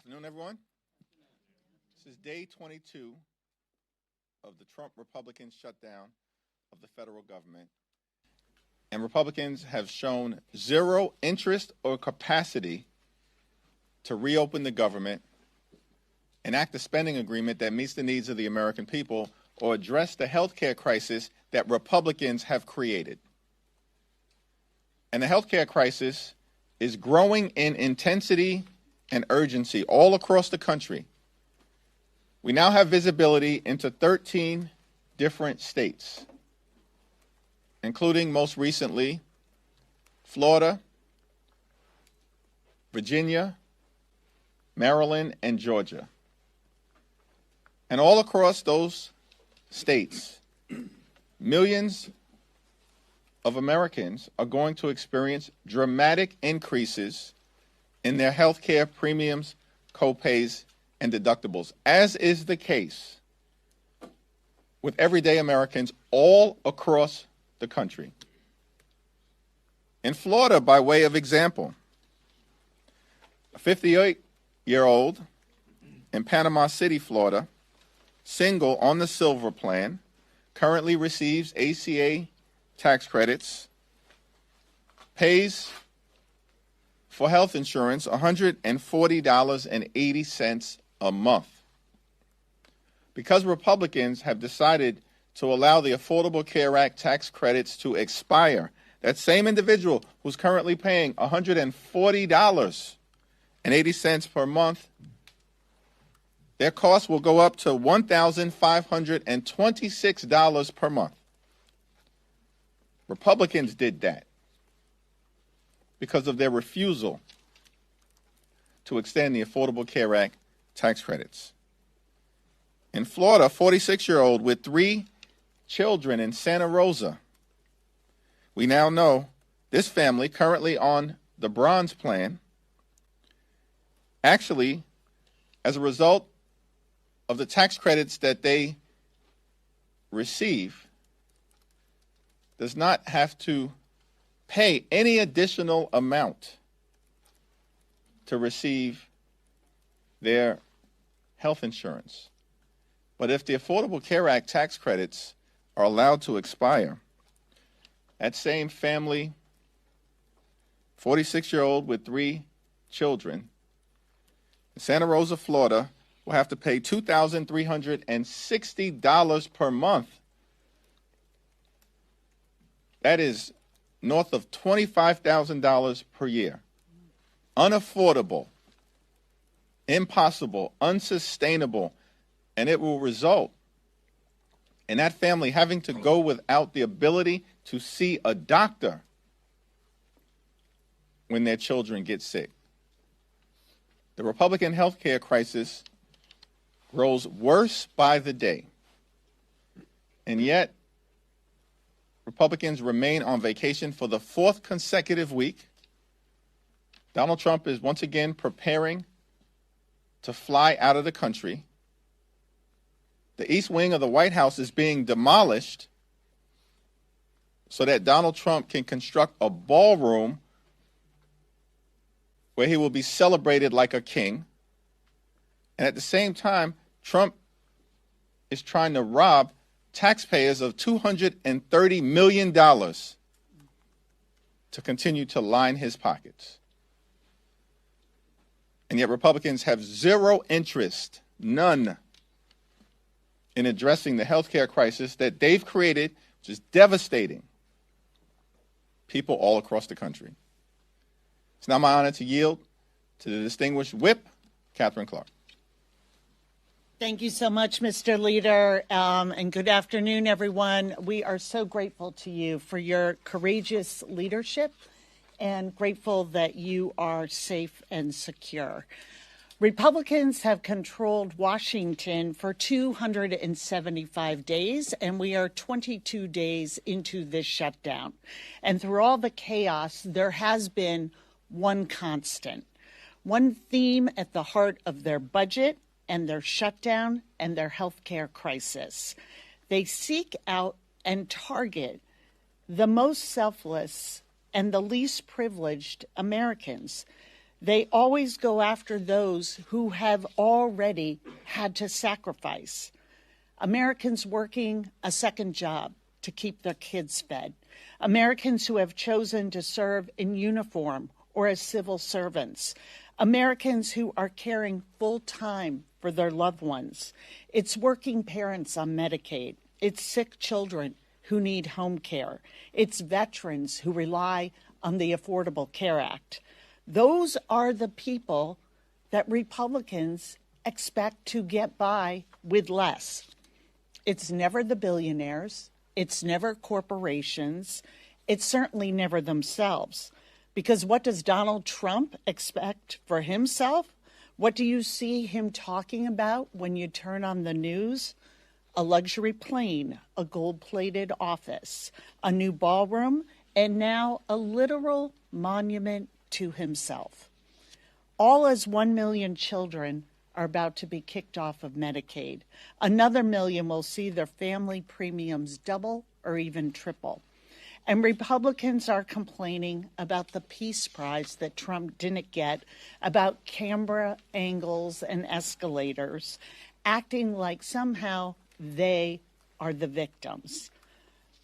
afternoon, everyone. This is day 22 of the Trump Republican shutdown of the federal government. And Republicans have shown zero interest or capacity to reopen the government, enact a spending agreement that meets the needs of the American people, or address the health care crisis that Republicans have created. And the health care crisis is growing in intensity and urgency all across the country. We now have visibility into 13 different states, including most recently Florida, Virginia, Maryland, and Georgia. And all across those states, millions of Americans are going to experience dramatic increases in their health care premiums, copays, and deductibles, as is the case with everyday Americans all across the country. In Florida, by way of example, a 58-year-old in Panama City, Florida, single on the Silver Plan, currently receives ACA tax credits, pays for health insurance $140.80 a month. Because Republicans have decided to allow the Affordable Care Act tax credits to expire, that same individual who's currently paying $140.80 per month, their costs will go up to $1,526 per month. Republicans did that because of their refusal to extend the Affordable Care Act tax credits. In Florida, a 46-year-old with 3 children in Santa Rosa. We now know this family, currently on the Bronze Plan, actually, as a result of the tax credits that they receive, does not have to pay any additional amount to receive their health insurance. But if the Affordable Care Act tax credits are allowed to expire, that same family, 46-year-old with 3 children, in Santa Rosa, Florida, will have to pay $2,360 per month. That is north of $25,000 per year. Unaffordable, impossible, unsustainable, and it will result in that family having to go without the ability to see a doctor when their children get sick. The Republican health care crisis grows worse by the day, and yet Republicans remain on vacation for the 4th consecutive week. Donald Trump is once again preparing to fly out of the country. The East Wing of the White House is being demolished so that Donald Trump can construct a ballroom where he will be celebrated like a king. And at the same time, Trump is trying to rob taxpayers of $230 million to continue to line his pockets. And yet Republicans have zero interest, none, in addressing the health care crisis that they've created, which is devastating people all across the country. It's now my honor to yield to the distinguished whip, Catherine Clark. Thank you so much, Mr. Leader, and good afternoon, everyone. We are so grateful to you for your courageous leadership and grateful that you are safe and secure. Republicans have controlled Washington for 275 days, and we are 22 days into this shutdown. And through all the chaos, there has been one constant, one theme at the heart of their budget and their shutdown and their health care crisis. They seek out and target the most selfless and the least privileged Americans. They always go after those who have already had to sacrifice. Americans working a second job to keep their kids fed. Americans who have chosen to serve in uniform or as civil servants. Americans who are caring full time for their loved ones. It's working parents on Medicaid. It's sick children who need home care. It's veterans who rely on the Affordable Care Act. Those are the people that Republicans expect to get by with less. It's never the billionaires. It's never corporations. It's certainly never themselves. Because what does Donald Trump expect for himself? What do you see him talking about when you turn on the news? A luxury plane, a gold-plated office, a new ballroom, and now a literal monument to himself. All as 1 million children are about to be kicked off of Medicaid. Another million will see their family premiums double or even triple. And Republicans are complaining about the Peace Prize that Trump didn't get, about camera angles and escalators, acting like somehow they are the victims,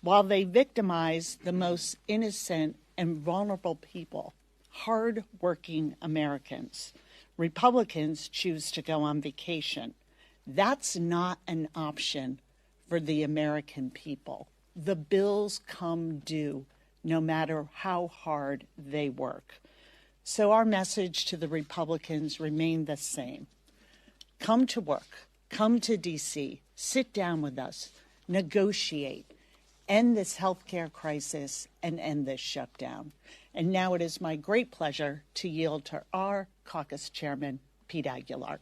while they victimize the most innocent and vulnerable people, hard-working Americans. Republicans choose to go on vacation. That's not an option for the American people. The bills come due no matter how hard they work. So our message to the Republicans remained the same. Come to work. Come to D.C. Sit down with us. Negotiate. End this healthcare crisis and end this shutdown. And now it is my great pleasure to yield to our caucus chairman, Pete Aguilar.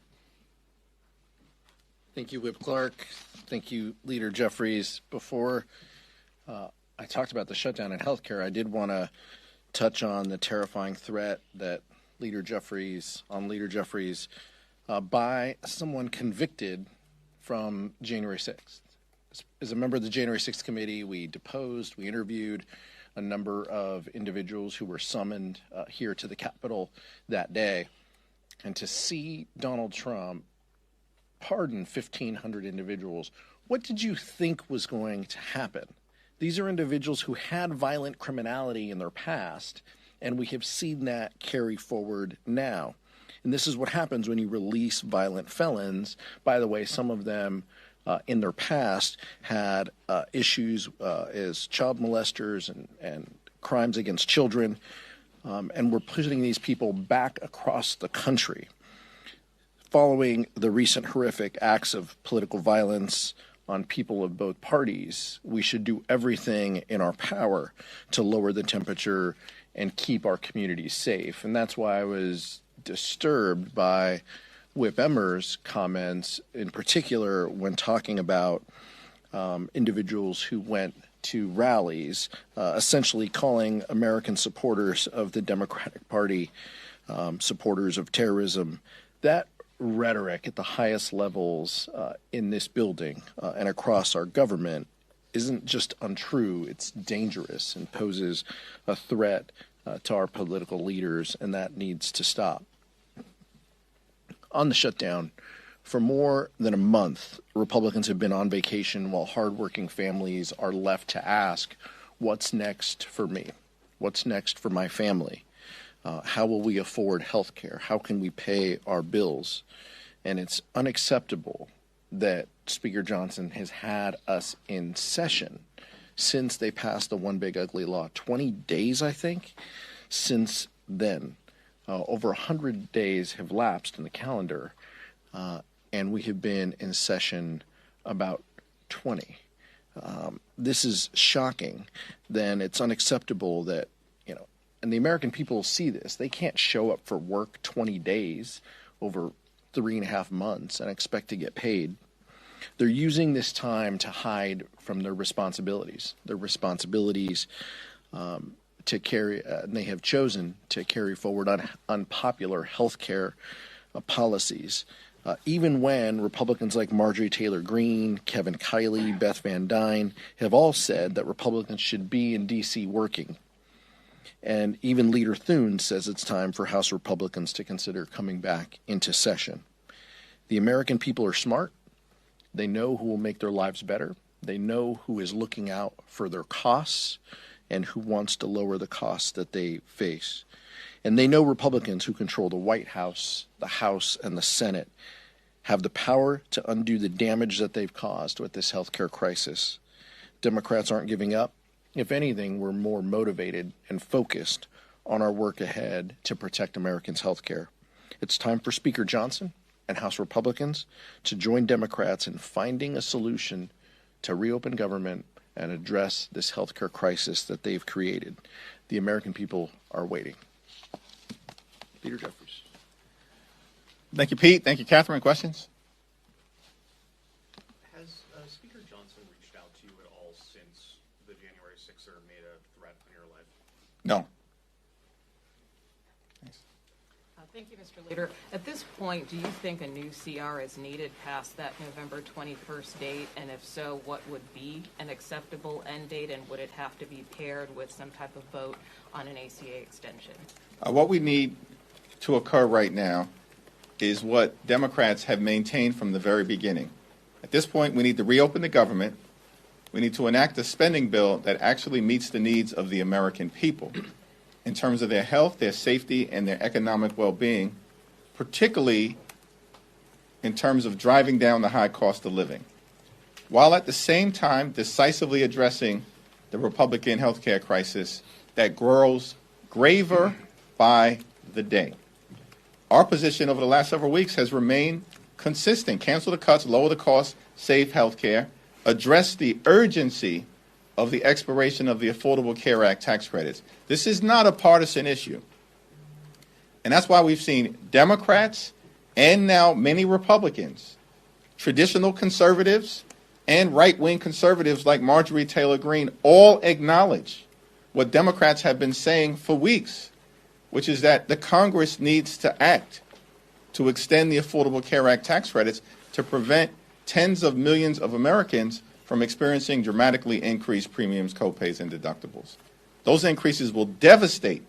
Thank you, Whip Clark. Thank you, Leader Jeffries. Before I talked about the shutdown in healthcare, I did want to touch on the terrifying threat that Leader Jeffries by someone convicted from January 6th. As a member of the January 6th committee, we deposed, we interviewed a number of individuals who were summoned here to the Capitol that day. And to see Donald Trump pardon 1,500 individuals, what did you think was going to happen? These are individuals who had violent criminality in their past, and we have seen that carry forward now. And this is what happens when you release violent felons. By the way, some of them in their past had issues as child molesters and crimes against children, and we're putting these people back across the country. Following the recent horrific acts of political violence on people of both parties, we should do everything in our power to lower the temperature and keep our communities safe. And that's why I was disturbed by Whip Emmer's comments, in particular when talking about individuals who went to rallies, essentially calling American supporters of the Democratic Party supporters of terrorism. That rhetoric at the highest levels in this building and across our government isn't just untrue, it's dangerous and poses a threat to our political leaders, and that needs to stop. On the shutdown, for more than a month, Republicans have been on vacation while hardworking families are left to ask, what's next for me? What's next for my family? How will we afford health care? How can we pay our bills? And it's unacceptable that Speaker Johnson has had us in session since they passed the One Big Ugly Law. 20 days, I think, since then. Over 100 days have lapsed in the calendar, and we have been in session about 20. This is shocking. Then it's unacceptable that, and the American people see this. They can't show up for work 20 days over 3.5 months and expect to get paid. They're using this time to hide from their responsibilities. To carry, and they have chosen to carry forward unpopular health care policies. Even when Republicans like Marjorie Taylor Greene, Kevin Kiley, Beth Van Dyne have all said that Republicans should be in D.C. working. And even Leader Thune says it's time for House Republicans to consider coming back into session. The American people are smart. They know who will make their lives better. They know who is looking out for their costs and who wants to lower the costs that they face. And they know Republicans who control the White House, the House, and the Senate have the power to undo the damage that they've caused with this healthcare crisis. Democrats aren't giving up. If anything, we're more motivated and focused on our work ahead to protect Americans' healthcare. It's time for Speaker Johnson and House Republicans to join Democrats in finding a solution to reopen government and address this healthcare crisis that they've created. The American people are waiting. Leader Jeffries. Thank you, Pete. Thank you, Catherine. Questions? Has Speaker Johnson reached out to you at all since the January 6er made a threat on your life? No. Thank you, Mr. Leader. At this point, do you think a new CR is needed past that November 21st date? And if so, what would be an acceptable end date? And would it have to be paired with some type of vote on an ACA extension? What we need to occur right now is what Democrats have maintained from the very beginning. At this point, we need to reopen the government. We need to enact a spending bill that actually meets the needs of the American people in terms of their health, their safety, and their economic well-being, particularly in terms of driving down the high cost of living, while at the same time decisively addressing the Republican health care crisis that grows graver by the day. Our position over the last several weeks has remained consistent. Cancel the cuts, lower the costs, save health care, address the urgency of the expiration of the Affordable Care Act tax credits. This is not a partisan issue. And that's why we've seen Democrats and now many Republicans, traditional conservatives and right-wing conservatives like Marjorie Taylor Greene, all acknowledge what Democrats have been saying for weeks, which is that the Congress needs to act to extend the Affordable Care Act tax credits to prevent tens of millions of Americans from experiencing dramatically increased premiums, copays, and deductibles. Those increases will devastate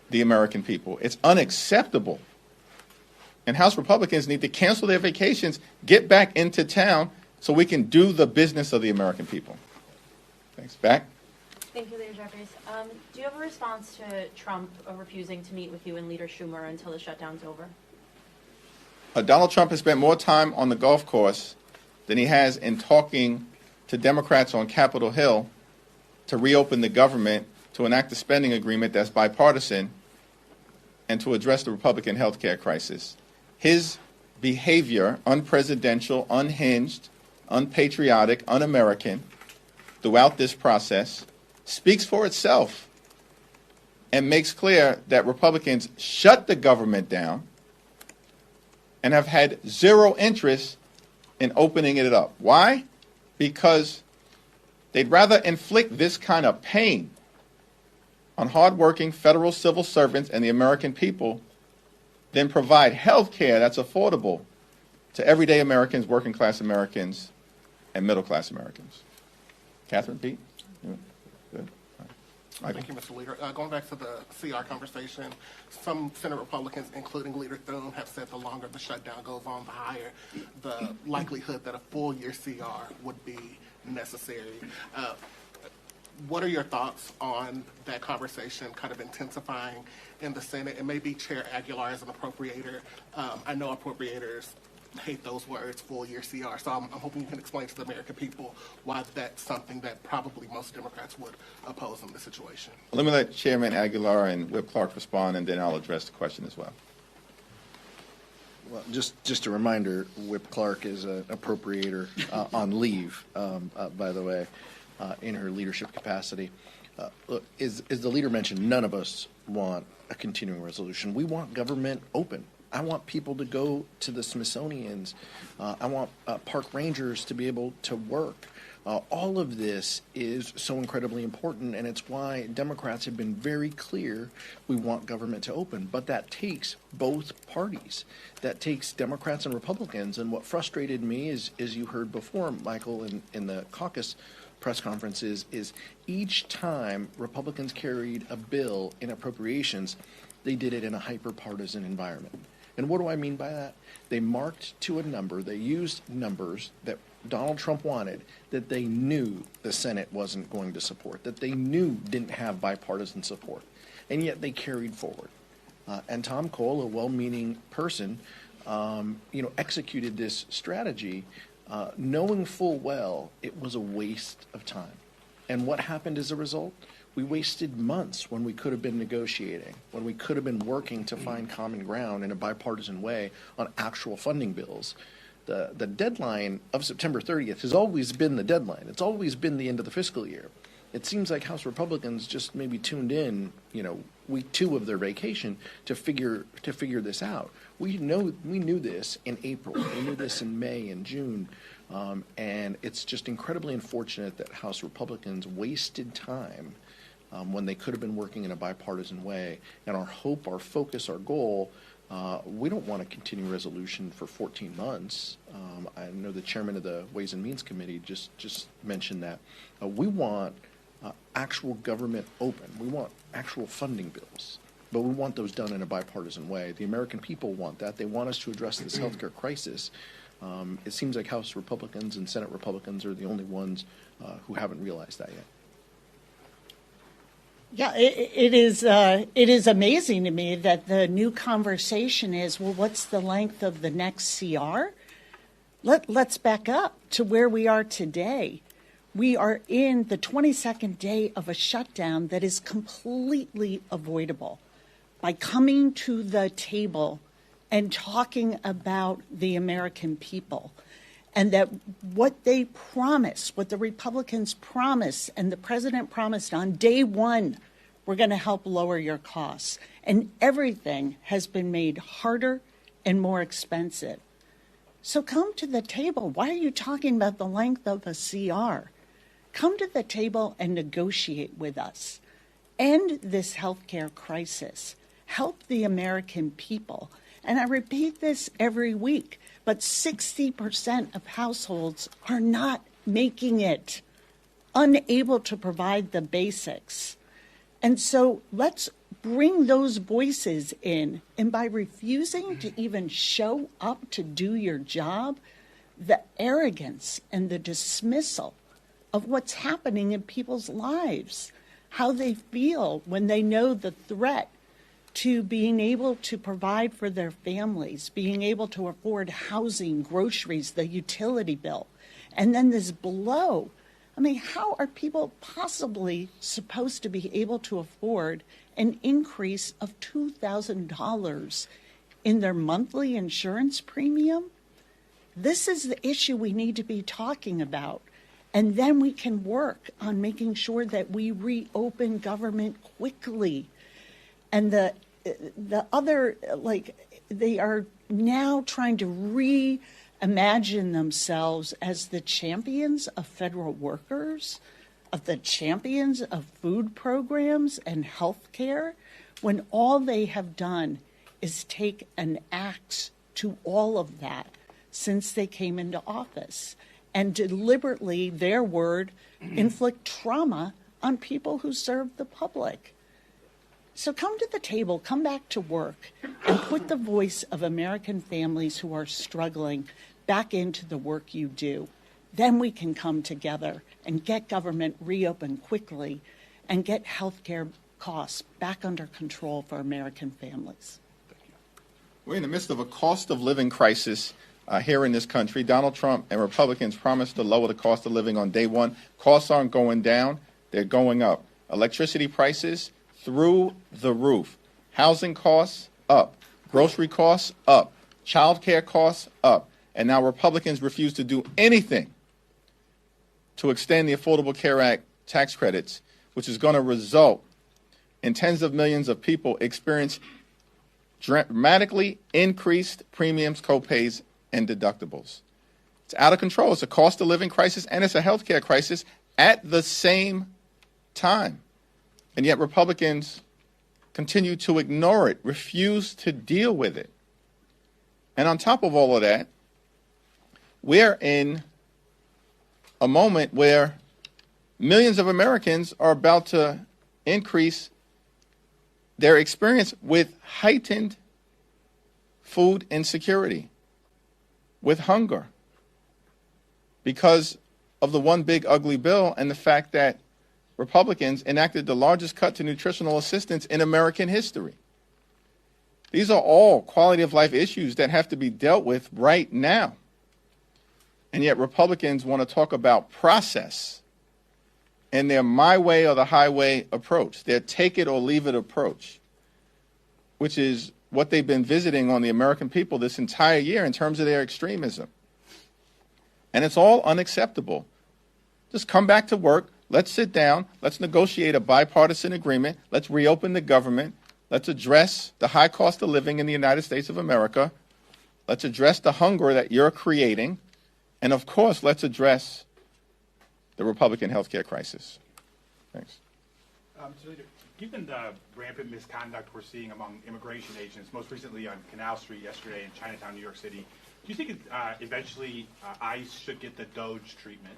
the American people. It's unacceptable. And House Republicans need to cancel their vacations, get back into town so we can do the business of the American people. Thanks. Back. Thank you, Leader Jeffries. Do you have a response to Trump refusing to meet with you and Leader Schumer until the shutdown's over? Donald Trump has spent more time on the golf course than he has in talking to Democrats on Capitol Hill to reopen the government, to enact a spending agreement that's bipartisan, and to address the Republican health care crisis. His behavior, unpresidential, unhinged, unpatriotic, un-American, throughout this process, speaks for itself and makes clear that Republicans shut the government down and have had zero interest in opening it up. Why? Because they'd rather inflict this kind of pain on hardworking federal civil servants and the American people than provide health care that's affordable to everyday Americans, working class Americans, and middle class Americans. Catherine, Pete? Good. Thank you, Mr. Leader. Going back to the CR conversation, some Senate Republicans, including Leader Thune, have said the longer the shutdown goes on, the higher the likelihood that a full-year CR would be necessary. What are your thoughts on that conversation kind of intensifying in the Senate? And maybe Chair Aguilar as an appropriator. I know appropriators hate those words, full-year CR, so I'm hoping you can explain to the American people why that's something that probably most Democrats would oppose in this situation. Let me let Chairman Aguilar and Whip Clark respond, and then I'll address the question as well. Well, just a reminder, Whip Clark is an appropriator on leave, by the way, in her leadership capacity. Look, as the leader mentioned, none of us want a continuing resolution. We want government open. I want people to go to the Smithsonian's. I want park rangers to be able to work. All of this is so incredibly important, and it's why Democrats have been very clear we want government to open. But that takes both parties. That takes Democrats and Republicans. And what frustrated me is you heard before, Michael, in the caucus press conferences is each time Republicans carried a bill in appropriations, they did it in a hyper-partisan environment. And what do I mean by that? They marked to a number, they used numbers that Donald Trump wanted that they knew the Senate wasn't going to support, that they knew didn't have bipartisan support, and yet they carried forward. And Tom Cole, a well-meaning person, executed this strategy knowing full well it was a waste of time. And what happened as a result? We wasted months when we could have been negotiating, when we could have been working to find common ground in a bipartisan way on actual funding bills. The deadline of September 30th has always been the deadline. It's always been the end of the fiscal year. It seems like House Republicans just maybe tuned in, week 2 of their vacation to figure this out. We knew this in April. We knew this in May and June. And it's just incredibly unfortunate that House Republicans wasted time when they could have been working in a bipartisan way. And our hope, our focus, our goal, we don't want to continue resolution for 14 months. I know the chairman of the Ways and Means Committee just mentioned that. We want actual government open. We want actual funding bills. But we want those done in a bipartisan way. The American people want that. They want us to address this healthcare crisis. It seems like House Republicans and Senate Republicans are the only ones who haven't realized that yet. Yeah, it is amazing to me that the new conversation is, well, what's the length of the next CR? Let's back up to where we are today. We are in the 22nd day of a shutdown that is completely avoidable. By coming to the table and talking about the American people, and that what they promised, what the Republicans promised, and the president promised on day one, we're going to help lower your costs. And everything has been made harder and more expensive. So come to the table. Why are you talking about the length of a CR? Come to the table and negotiate with us. End this healthcare crisis. Help the American people. And I repeat this every week, but 60% of households are not making it, unable to provide the basics. And so let's bring those voices in. And by refusing to even show up to do your job, the arrogance and the dismissal of what's happening in people's lives, how they feel when they know the threat to being able to provide for their families, being able to afford housing, groceries, the utility bill, and then this blow. I mean, how are people possibly supposed to be able to afford an increase of $2,000 in their monthly insurance premium? This is the issue we need to be talking about. And then we can work on making sure that we reopen government quickly. And the other, they are now trying to reimagine themselves as the champions of federal workers, of the champions of food programs and health care, when all they have done is take an axe to all of that since they came into office, and deliberately, their word, inflict trauma on people who serve the public. So come to the table, come back to work, and put the voice of American families who are struggling back into the work you do. Then we can come together and get government reopened quickly and get health care costs back under control for American families. We're in the midst of a cost of living crisis here in this country. Donald Trump and Republicans promised to lower the cost of living on day one. Costs aren't going down, they're going up. Electricity prices through the roof. Housing costs up. Grocery costs up. Child care costs up. And now Republicans refuse to do anything to extend the Affordable Care Act tax credits, which is going to result in tens of millions of people experience dramatically increased premiums, copays, and deductibles. It's out of control. It's a cost of living crisis and it's a health care crisis at the same time. And yet Republicans continue to ignore it, refuse to deal with it. And on top of all of that, we're in a moment where millions of Americans are about to increase their experience with heightened food insecurity, with hunger, because of the one big ugly bill and the fact that Republicans enacted the largest cut to nutritional assistance in American history. These are all quality of life issues that have to be dealt with right now. And yet Republicans want to talk about process and their my way or the highway approach, their take it or leave it approach, which is what they've been visiting on the American people this entire year in terms of their extremism. And it's all unacceptable. Just come back to work. Let's sit down. Let's negotiate a bipartisan agreement. Let's reopen the government. Let's address the high cost of living in the United States of America. Let's address the hunger that you're creating. And of course, let's address the Republican health care crisis. Thanks. So given the rampant misconduct we're seeing among immigration agents, most recently on Canal Street yesterday in Chinatown, New York City, do you think eventually ICE should get the Doge treatment?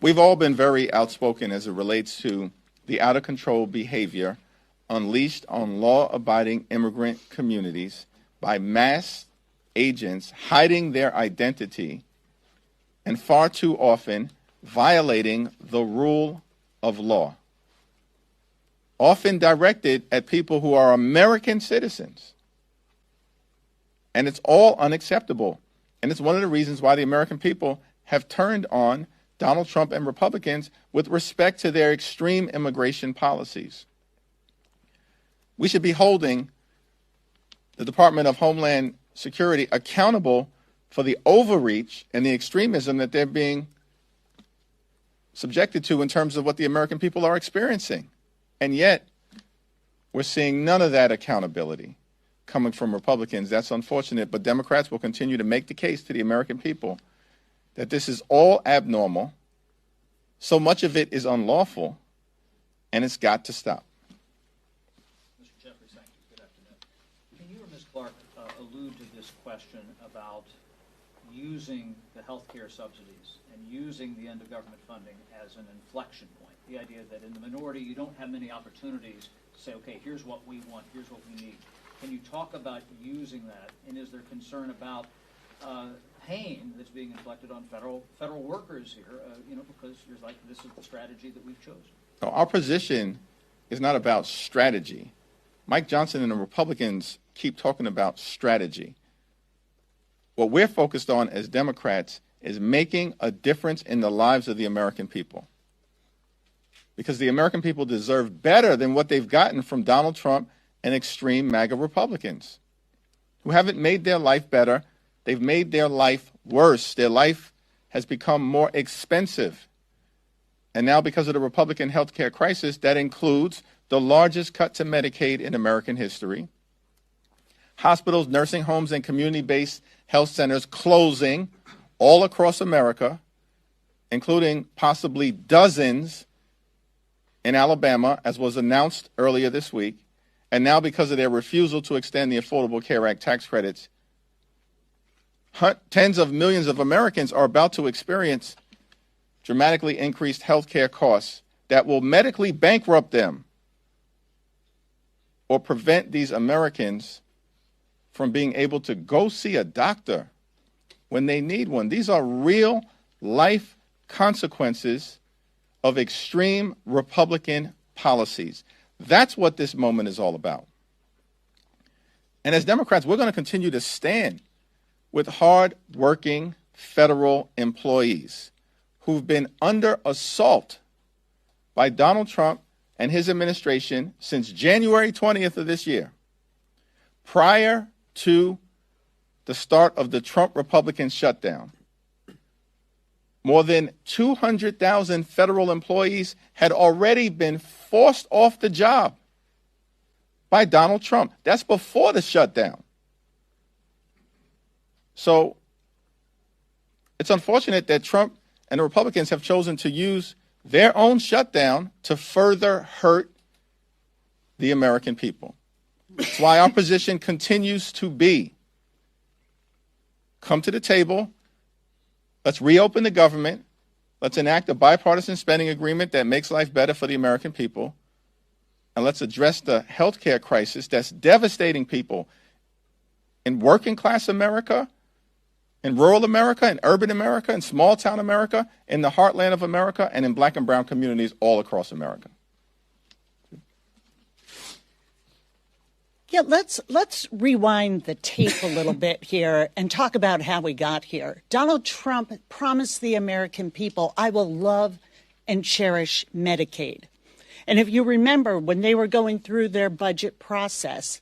We've all been very outspoken as it relates to the out-of-control behavior unleashed on law-abiding immigrant communities by mass agents hiding their identity and far too often violating the rule of law, often directed at people who are American citizens. And it's all unacceptable. And it's one of the reasons why the American people have turned on Donald Trump and Republicans with respect to their extreme immigration policies. We should be holding the Department of Homeland Security accountable for the overreach and the extremism that they're being subjected to in terms of what the American people are experiencing. And yet, we're seeing none of that accountability coming from Republicans. That's unfortunate, but Democrats will continue to make the case to the American people that this is all abnormal, so much of it is unlawful, and it's got to stop. Mr. Jeffries, thank you. Good afternoon. Can you or Ms. Clark allude to this question about using the health care subsidies and using the end of government funding as an inflection point? The idea that in the minority you don't have many opportunities to say, okay, here's what we want, here's what we need. Can you talk about using that, and is there concern about pain that's being inflicted on federal workers here, because you're like, this is the strategy that we've chosen? No, our position is not about strategy. Mike Johnson and the Republicans keep talking about strategy. What we're focused on as Democrats is making a difference in the lives of the American people. Because the American people deserve better than what they've gotten from Donald Trump and extreme MAGA Republicans who haven't made their life better. They've made their life worse. Their life has become more expensive. And now because of the Republican health care crisis, that includes the largest cut to Medicaid in American history, hospitals, nursing homes, and community-based health centers closing all across America, including possibly dozens in Alabama, as was announced earlier this week. And now because of their refusal to extend the Affordable Care Act tax credits, tens of millions of Americans are about to experience dramatically increased health care costs that will medically bankrupt them or prevent these Americans from being able to go see a doctor when they need one. These are real life consequences of extreme Republican policies. That's what this moment is all about. And as Democrats, we're going to continue to stand with hard-working federal employees who've been under assault by Donald Trump and his administration since January 20th of this year, prior to the start of the Trump Republican shutdown. More than 200,000 federal employees had already been forced off the job by Donald Trump. That's before the shutdown. So it's unfortunate that Trump and the Republicans have chosen to use their own shutdown to further hurt the American people. That's why our position continues to be, come to the table, let's reopen the government, Let's enact a bipartisan spending agreement that makes life better for the American people. And let's address the healthcare crisis that's devastating people in working class America, in rural America, in urban America, in small town America, in the heartland of America, and in black and brown communities all across America. Yeah, let's rewind the tape a little bit here and talk about how we got here. Donald Trump promised the American people, I will love and cherish Medicaid. And if you remember, when they were going through their budget process,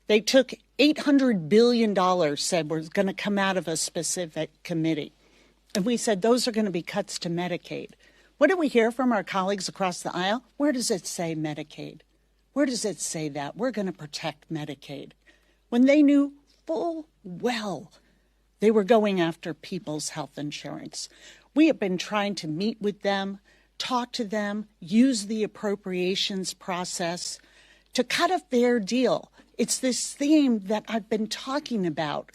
they took $800 billion, said was going to come out of a specific committee. And we said, those are going to be cuts to Medicaid. What did we hear from our colleagues across the aisle? Where does it say Medicaid? Where does it say that? We're going to protect Medicaid. When they knew full well they were going after people's health insurance. We have been trying to meet with them, talk to them, use the appropriations process to cut a fair deal. It's this theme that I've been talking about,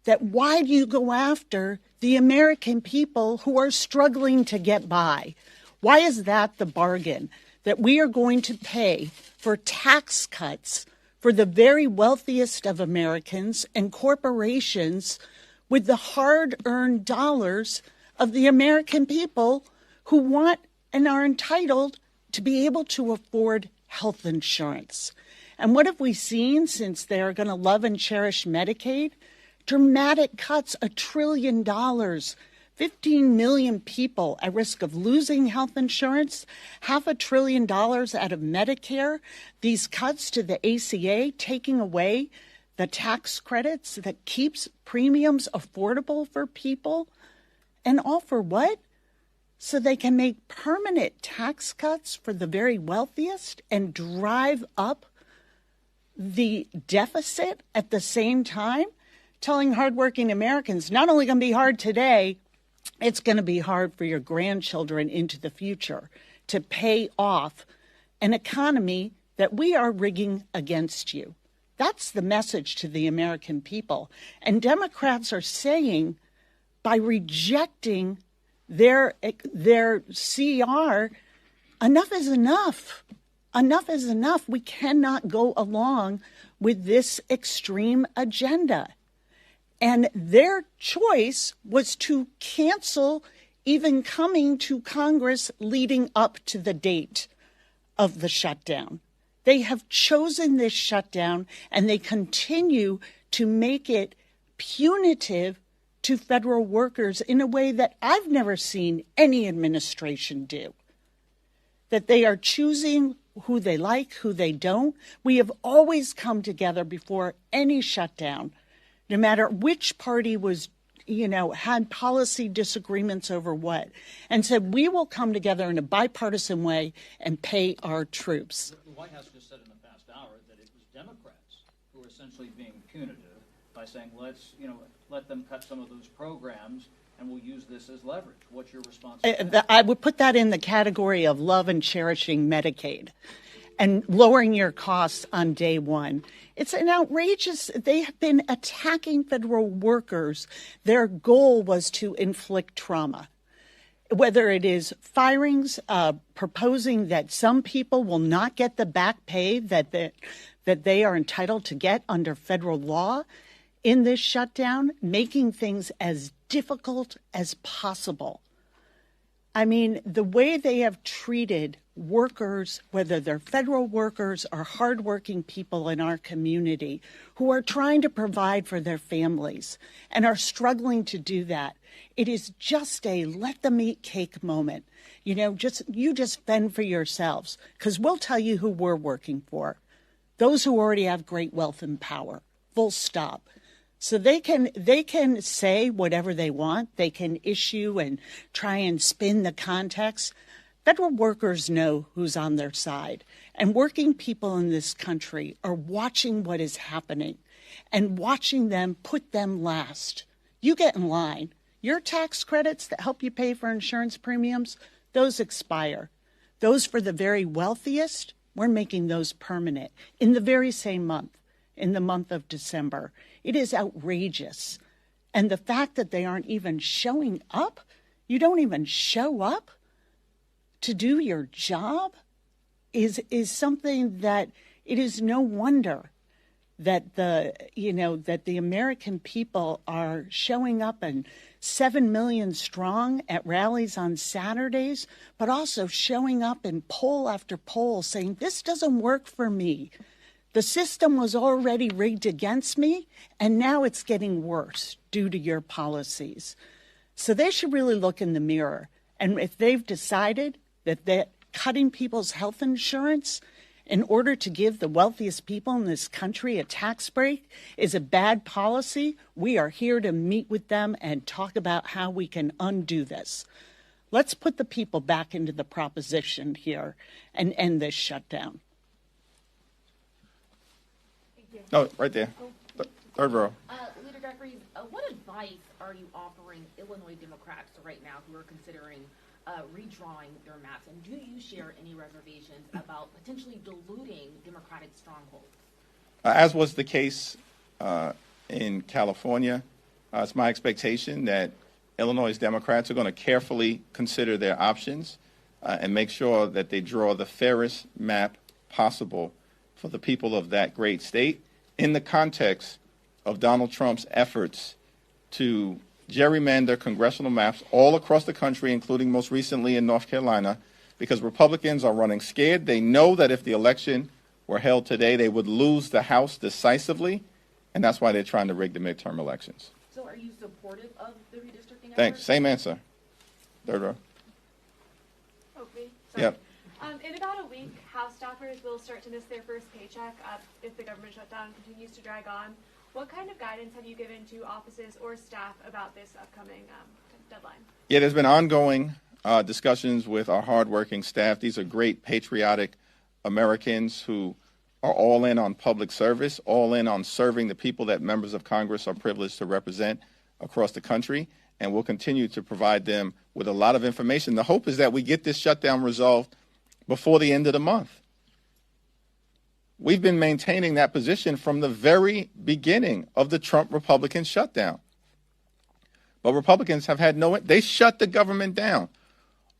that why do you go after the American people who are struggling to get by? Why is that the bargain? That we are going to pay for tax cuts for the very wealthiest of Americans and corporations with the hard-earned dollars of the American people who want and are entitled to be able to afford health insurance. And what have we seen since they're going to love and cherish Medicaid? Dramatic cuts, $1 trillion, 15 million people at risk of losing health insurance, $500 billion out of Medicare, these cuts to the ACA, taking away the tax credits that keeps premiums affordable for people. And all for what? So they can make permanent tax cuts for the very wealthiest and drive up the deficit at the same time, telling hardworking Americans, not only going to be hard today, it's going to be hard for your grandchildren into the future to pay off an economy that we are rigging against you. That's the message to the American people. And Democrats are saying, by rejecting their CR, enough is enough. Enough is enough. We cannot go along with this extreme agenda. And their choice was to cancel even coming to Congress leading up to the date of the shutdown. They have chosen this shutdown, and they continue to make it punitive to federal workers in a way that I've never seen any administration do. That they are choosing who they like, who they don't. We have always come together before any shutdown, no matter which party was, had policy disagreements over what, and said, we will come together in a bipartisan way and pay our troops. The White House just said in the past hour that it was Democrats who were essentially being punitive by saying, let's, let them cut some of those programs and we'll use this as leverage. What's your response to that? I would put that in the category of love and cherishing Medicaid and lowering your costs on day one. It's an outrageous, they have been attacking federal workers. Their goal was to inflict trauma. Whether it is firings, proposing that some people will not get the back pay that they are entitled to get under federal law in this shutdown, making things as difficult as possible. I mean, the way they have treated workers, whether they're federal workers or hardworking people in our community who are trying to provide for their families and are struggling to do that, it is just a let them eat cake moment. You just fend for yourselves, because we'll tell you who we're working for. Those who already have great wealth and power, full stop. So they can say whatever they want. They can issue and try and spin the context. Federal workers know who's on their side. And working people in this country are watching what is happening and watching them put them last. You get in line. Your tax credits that help you pay for insurance premiums, those expire. Those for the very wealthiest, we're making those permanent in the very same month, in the month of December. It is outrageous. And the fact that they aren't even showing up You don't even show up to do your job is something that it is no wonder that the American people are showing up and 7 million strong at rallies on Saturdays, but also showing up in poll after poll saying, this doesn't work for me. The system was already rigged against me, and now it's getting worse due to your policies. So they should really look in the mirror. And if they've decided that they're cutting people's health insurance in order to give the wealthiest people in this country a tax break is a bad policy, we are here to meet with them and talk about how we can undo this. Let's put the people back into the proposition here and end this shutdown. Thank you. No, right there. Third row. Leader Jeffries, what advice are you offering Illinois Democrats right now who are considering redrawing their maps? And do you share any reservations about potentially diluting Democratic strongholds? As was the case in California, it's my expectation that Illinois Democrats are going to carefully consider their options and make sure that they draw the fairest map possible for the people of that great state in the context of Donald Trump's efforts to gerrymander congressional maps all across the country, including most recently in North Carolina, because Republicans are running scared. They know that if the election were held today, they would lose the House decisively, and that's why they're trying to rig the midterm elections. So are you supportive of the redistricting Thanks. effort? Same answer. Third row. Okay. Yep. In about a week, House staffers will start to miss their first paycheck if the government shutdown continues to drag on. What kind of guidance have you given to offices or staff about this upcoming deadline? Yeah, there's been ongoing discussions with our hardworking staff. These are great, patriotic Americans who are all in on public service, all in on serving the people that members of Congress are privileged to represent across the country, and we'll continue to provide them with a lot of information. The hope is that we get this shutdown resolved before the end of the month. We've been maintaining that position from the very beginning of the Trump Republican shutdown. But Republicans have had they shut the government down.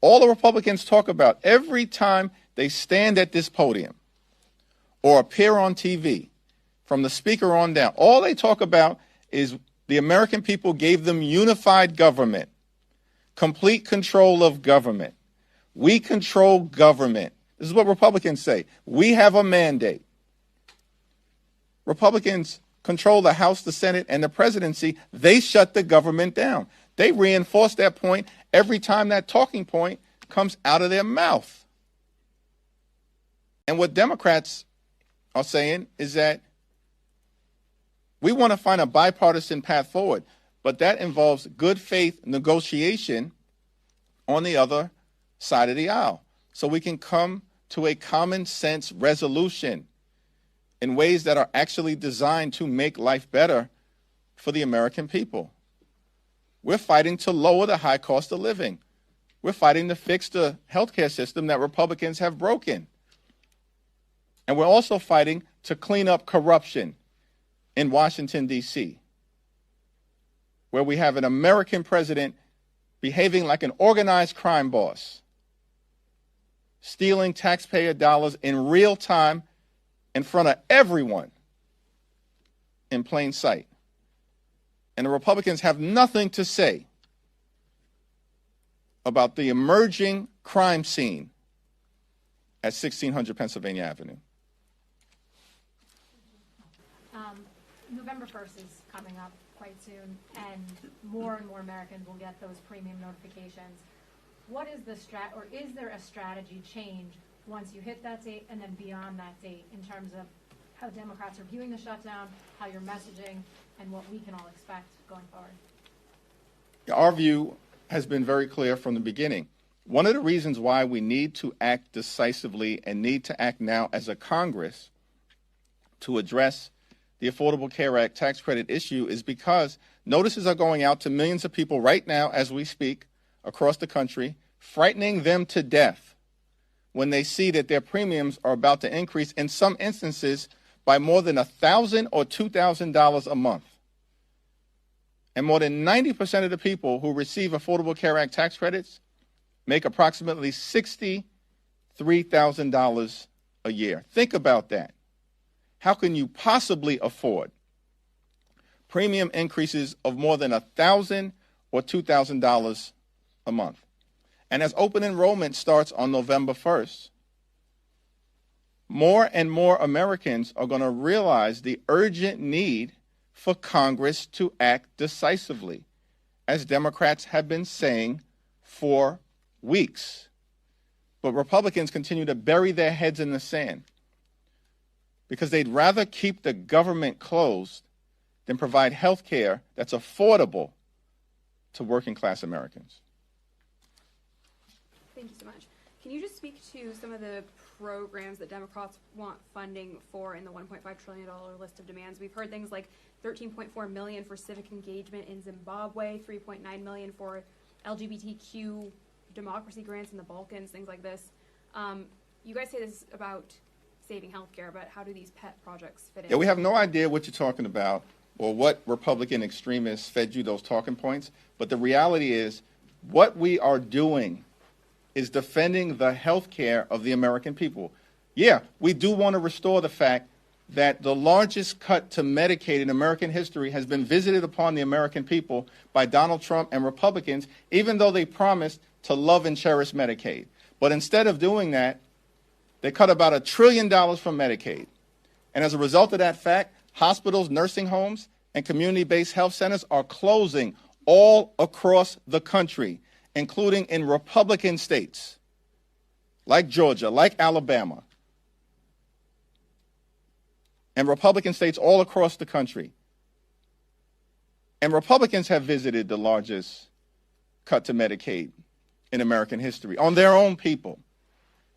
All the Republicans talk about every time they stand at this podium or appear on TV, from the speaker on down, all they talk about is the American people gave them unified government, complete control of government. We control government. This is what Republicans say. We have a mandate. Republicans control the House, the Senate, and the presidency. They shut the government down. They reinforce that point every time that talking point comes out of their mouth. And what Democrats are saying is that we want to find a bipartisan path forward, but that involves good faith negotiation on the other side of the aisle, so we can come to a common sense resolution in ways that are actually designed to make life better for the American people. We're fighting to lower the high cost of living. We're fighting to fix the healthcare system that Republicans have broken. And we're also fighting to clean up corruption in Washington, D.C., where we have an American president behaving like an organized crime boss, stealing taxpayer dollars in real time in front of everyone in plain sight. And the Republicans have nothing to say about the emerging crime scene at 1600 Pennsylvania Avenue. November 1st is coming up quite soon, and more Americans will get those premium notifications. What is the is there a strategy change once you hit that date and then beyond that date in terms of how Democrats are viewing the shutdown, how you're messaging, and what we can all expect going forward? Our view has been very clear from the beginning. One of the reasons why we need to act decisively and need to act now as a Congress to address the Affordable Care Act tax credit issue is because notices are going out to millions of people right now as we speak across the country, frightening them to death when they see that their premiums are about to increase, in some instances, by more than $1,000 or $2,000 a month. And more than 90% of the people who receive Affordable Care Act tax credits make approximately $63,000 a year. Think about that. How can you possibly afford premium increases of more than $1,000 or $2,000 a month? And as open enrollment starts on November 1st, more and more Americans are going to realize the urgent need for Congress to act decisively, as Democrats have been saying for weeks. But Republicans continue to bury their heads in the sand because they'd rather keep the government closed than provide health care that's affordable to working class Americans. Thank you so much. Can you just speak to some of the programs that Democrats want funding for in the $1.5 trillion list of demands? We've heard things like $13.4 million for civic engagement in Zimbabwe, $3.9 million for LGBTQ democracy grants in the Balkans, things like this. You guys say this is about saving healthcare, but how do these pet projects fit in? Yeah, we have no idea what you're talking about or what Republican extremists fed you those talking points. But the reality is what we are doing is defending the health care of the American people. Yeah, we do want to restore the fact that the largest cut to Medicaid in American history has been visited upon the American people by Donald Trump and Republicans, even though they promised to love and cherish Medicaid. But instead of doing that, they cut about $1 trillion from Medicaid. And as a result of that fact, hospitals, nursing homes, and community-based health centers are closing all across the country, including in Republican states like Georgia, like Alabama, and Republican states all across the country. And Republicans have visited the largest cut to Medicaid in American history on their own people.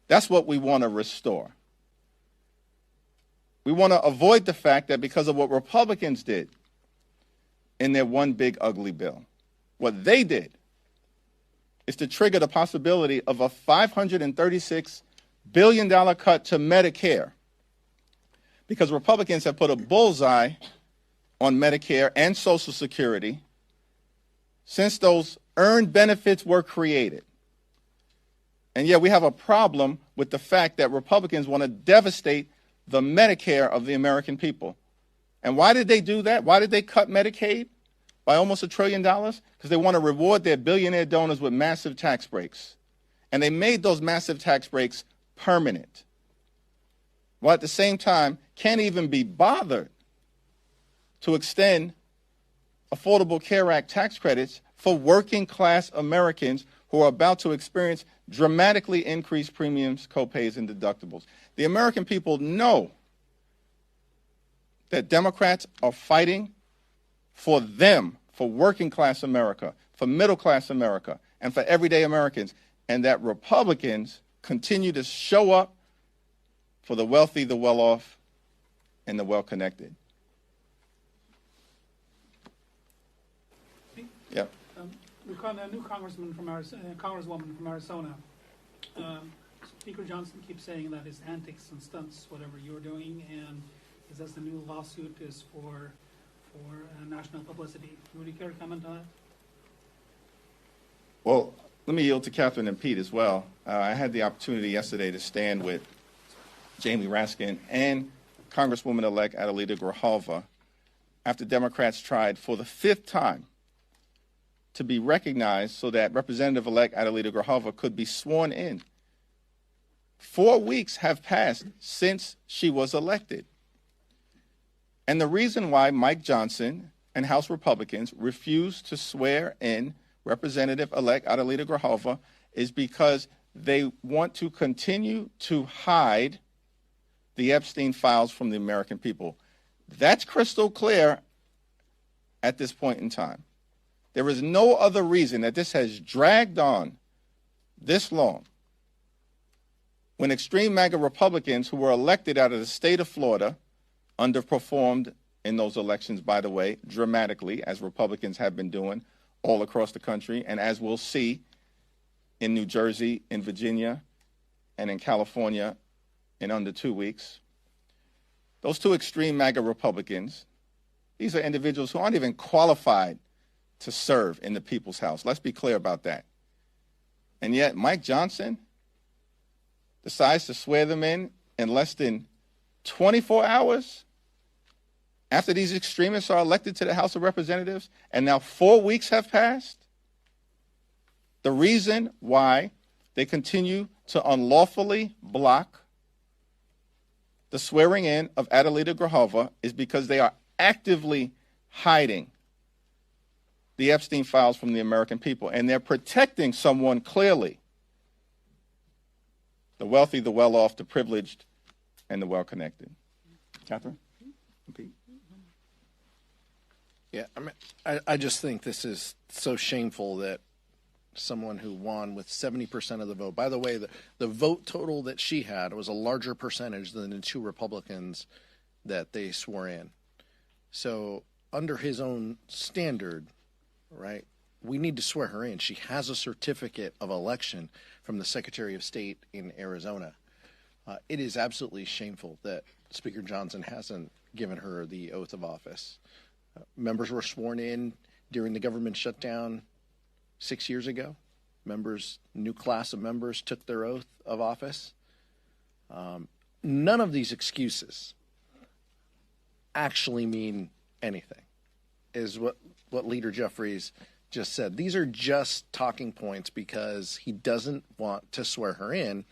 That's what we want to restore. We want to avoid the fact that because of what Republicans did in their one big ugly bill, what they did is to trigger the possibility of a $536 billion cut to Medicare, because Republicans have put a bullseye on Medicare and Social Security since those earned benefits were created. And yet we have a problem with the fact that Republicans want to devastate the Medicare of the American people. And why did they do that? Why did they cut Medicaid by almost $1 trillion? Because they want to reward their billionaire donors with massive tax breaks. And they made those massive tax breaks permanent, while at the same time can't even be bothered to extend Affordable Care Act tax credits for working class Americans who are about to experience dramatically increased premiums, copays, and deductibles. The American people know that Democrats are fighting for them, for working class America, for middle class America, and for everyday Americans, and that Republicans continue to show up for the wealthy, the well-off, and the well-connected. Yep. A new congresswoman from Arizona. Speaker Johnson keeps saying that his antics and stunts, whatever you're doing, and he says the new lawsuit is for national publicity. Would you care to comment on that? Well, let me yield to Catherine and Pete as well. I had the opportunity yesterday to stand with Jamie Raskin and Congresswoman-elect Adelita Grijalva after Democrats tried for the 5th time to be recognized so that Representative-elect Adelita Grijalva could be sworn in. 4 weeks have passed since she was elected. And the reason why Mike Johnson and House Republicans refused to swear in Representative-elect Adelita Grijalva is because they want to continue to hide the Epstein files from the American people. That's crystal clear at this point in time. There is no other reason that this has dragged on this long when extreme MAGA Republicans who were elected out of the state of Florida underperformed in those elections, by the way, dramatically, as Republicans have been doing all across the country, and as we'll see in New Jersey, in Virginia, and in California in under 2 weeks. Those two extreme MAGA Republicans, these are individuals who aren't even qualified to serve in the people's house. Let's be clear about that. And yet Mike Johnson decides to swear them in less than 24 hours after these extremists are elected to the House of Representatives, and now 4 weeks have passed. The reason why they continue to unlawfully block the swearing in of Adelita Grijalva is because they are actively hiding the Epstein files from the American people, and they're protecting someone clearly, the wealthy, the well-off, the privileged, and the well-connected. Catherine? Pete? Yeah, I mean, I just think this is so shameful that someone who won with 70% of the vote, by the way, the vote total that she had was a larger percentage than the two Republicans that they swore in. So under his own standard, right, we need to swear her in. She has a certificate of election from the Secretary of State in Arizona. It is absolutely shameful that Speaker Johnson hasn't given her the oath of office. Members were sworn in during the government shutdown 6 years ago. New class of members took their oath of office. None of these excuses actually mean anything, is what Leader Jeffries just said. These are just talking points because he doesn't want to swear her in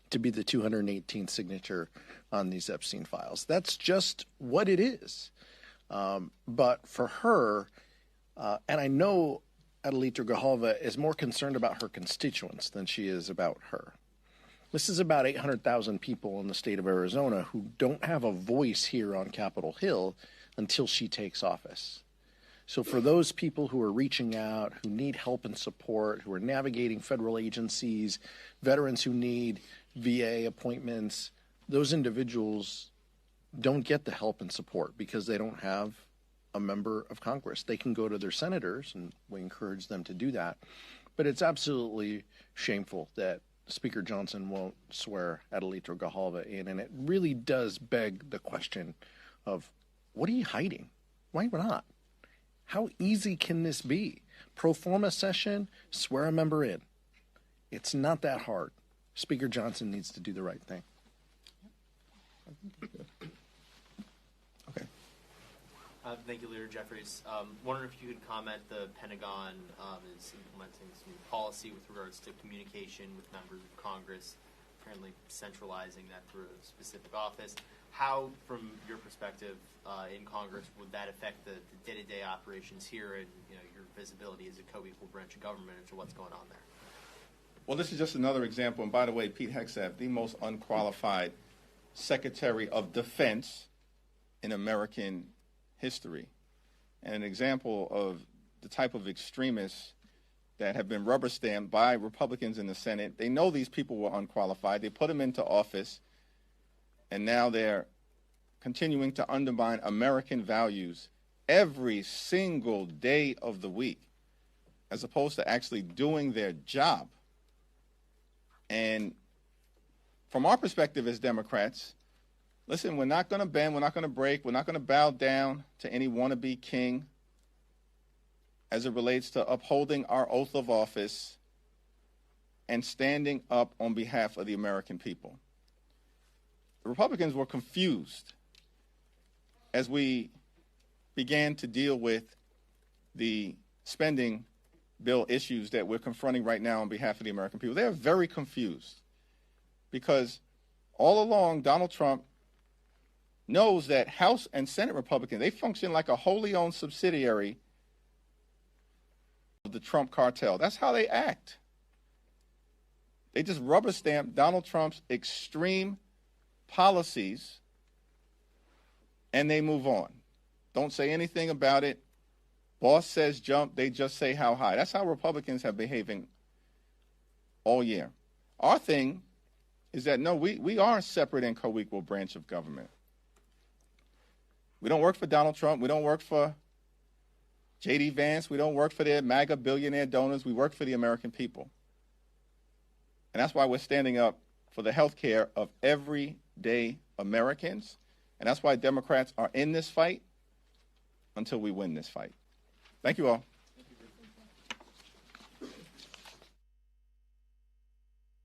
to be the 218th signature on these Epstein files. That's just what it is. But for her, and I know Adelita Grijalva is more concerned about her constituents than she is about her. This is about 800,000 people in the state of Arizona who don't have a voice here on Capitol Hill until she takes office. So for those people who are reaching out, who need help and support, who are navigating federal agencies, veterans who need VA appointments, those individuals don't get the help and support because they don't have a member of Congress. They can go to their senators, and we encourage them to do that. But it's absolutely shameful that Speaker Johnson won't swear Adelita Grijalva in, and it really does beg the question of, what are you hiding? Why not? How easy can this be? Pro forma session, swear a member in. It's not that hard. Speaker Johnson needs to do the right thing. Okay. Thank you, Leader Jeffries. Wondering if you could comment, the Pentagon is implementing some new policy with regards to communication with members of Congress, apparently centralizing that through a specific office. How, from your perspective in Congress, would that affect the day-to-day operations here and your visibility as a co-equal branch of government into what's going on there? Well, this is just another example. And by the way, Pete Hegseth, the most unqualified Secretary of Defense in American history, and an example of the type of extremists that have been rubber stamped by Republicans in the Senate. They know these people were unqualified. They put them into office, and now they're continuing to undermine American values every single day of the week, as opposed to actually doing their job. And from our perspective as Democrats, listen, we're not going to bend, we're not going to break, we're not going to bow down to any wannabe king as it relates to upholding our oath of office and standing up on behalf of the American people. The Republicans were confused as we began to deal with the spending bill issues that we're confronting right now on behalf of the American people. They're very confused because all along Donald Trump knows that House and Senate Republicans, they function like a wholly owned subsidiary of the Trump cartel. That's how they act. They just rubber stamp Donald Trump's extreme policies and they move on. Don't say anything about it. Boss says jump, they just say how high. That's how Republicans have been behaving all year. Our thing is that, no, we are a separate and co-equal branch of government. We don't work for Donald Trump. We don't work for J.D. Vance. We don't work for their MAGA billionaire donors. We work for the American people. And that's why we're standing up for the health care of everyday Americans. And that's why Democrats are in this fight until we win this fight. Thank you all.